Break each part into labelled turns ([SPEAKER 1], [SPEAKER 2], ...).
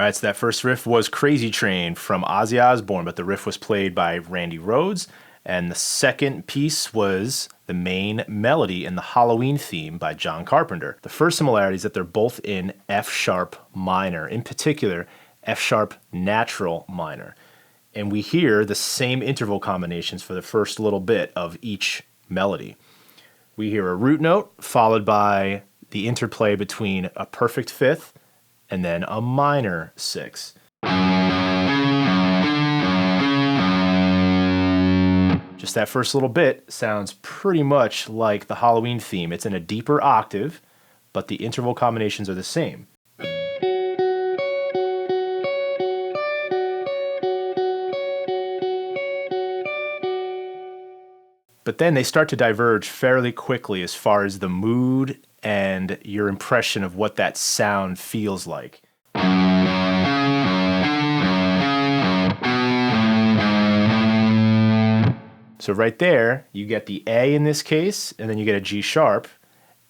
[SPEAKER 1] right, so that first riff was Crazy Train from Ozzy Osbourne, but the riff was played by Randy Rhoads. And the second piece was the main melody in the Halloween theme by John Carpenter. The first similarity is that they're both in F sharp minor, in particular, F sharp natural minor. And we hear the same interval combinations for the first little bit of each melody. We hear a root note followed by the interplay between a perfect fifth and then a minor sixth. Just that first little bit sounds pretty much like the Halloween theme. It's in a deeper octave, but the interval combinations are the same. But then they start to diverge fairly quickly as far as the mood and your impression of what that sound feels like. So right there, you get the A in this case, and then you get a G sharp,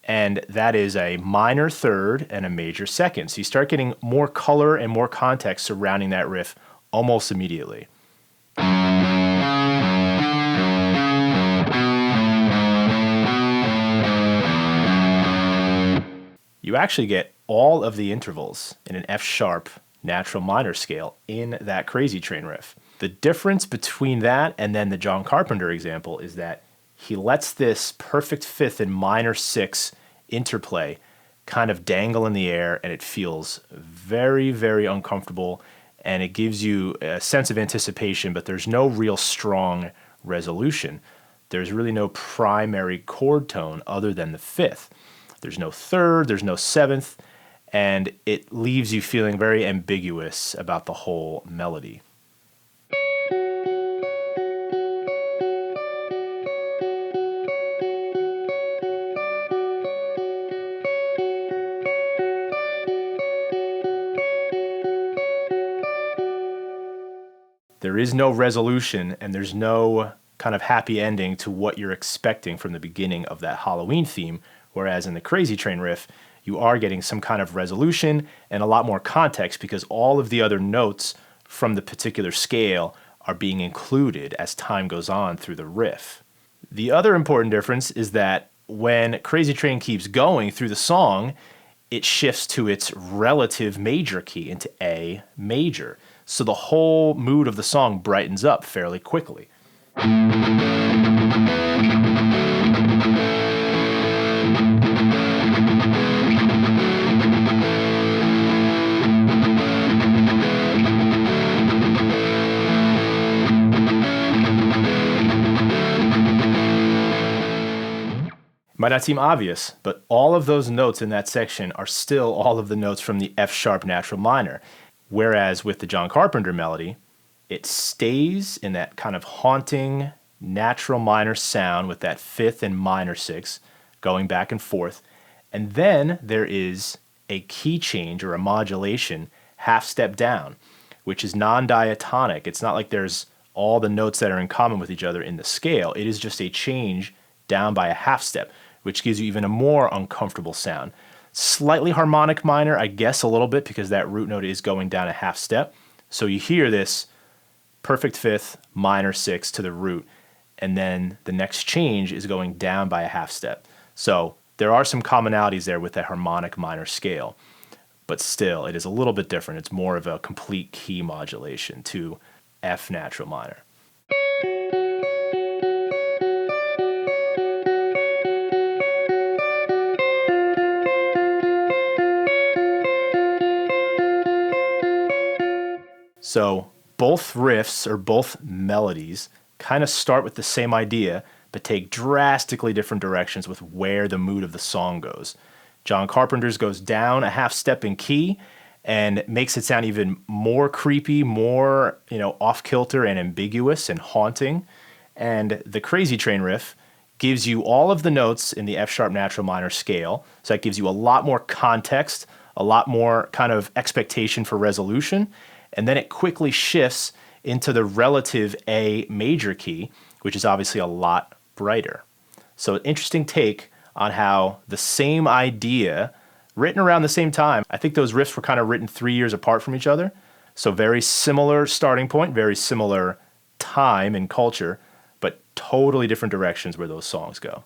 [SPEAKER 1] and that is a minor third and a major second. So you start getting more color and more context surrounding that riff almost immediately. You actually get all of the intervals in an F sharp natural minor scale in that Crazy Train riff. The difference between that and then the John Carpenter example is that he lets this perfect fifth and minor six interplay kind of dangle in the air, and it feels very, very uncomfortable, and it gives you a sense of anticipation, but there's no real strong resolution. There's really no primary chord tone other than the fifth. There's no third, there's no seventh, and it leaves you feeling very ambiguous about the whole melody. There is no resolution, and there's no kind of happy ending to what you're expecting from the beginning of that Halloween theme, whereas in the Crazy Train riff, you are getting some kind of resolution and a lot more context because all of the other notes from the particular scale are being included as time goes on through the riff. The other important difference is that when Crazy Train keeps going through the song, it shifts to its relative major key into A major. So the whole mood of the song brightens up fairly quickly. Might not seem obvious, but all of those notes in that section are still all of the notes from the F sharp natural minor. Whereas with the John Carpenter melody, it stays in that kind of haunting natural minor sound with that fifth and minor six going back and forth. And then there is a key change or a modulation half step down, which is non-diatonic. It's not like there's all the notes that are in common with each other in the scale. It is just a change down by a half step, which gives you even a more uncomfortable sound. Slightly harmonic minor, I guess a little bit, because that root note is going down a half step. So you hear this perfect fifth, minor six to the root, and then the next change is going down by a half step. So there are some commonalities there with that harmonic minor scale, but still it is a little bit different. It's more of a complete key modulation to F natural minor. So both riffs or both melodies kind of start with the same idea, but take drastically different directions with where the mood of the song goes. John Carpenter's goes down a half step in key and makes it sound even more creepy, more, off kilter and ambiguous and haunting. And the Crazy Train riff gives you all of the notes in the F sharp natural minor scale. So that gives you a lot more context, a lot more kind of expectation for resolution. And then it quickly shifts into the relative A major key, which is obviously a lot brighter. So an interesting take on how the same idea written around the same time. I think those riffs were kind of written 3 years apart from each other. So very similar starting point, very similar time and culture, but totally different directions where those songs go.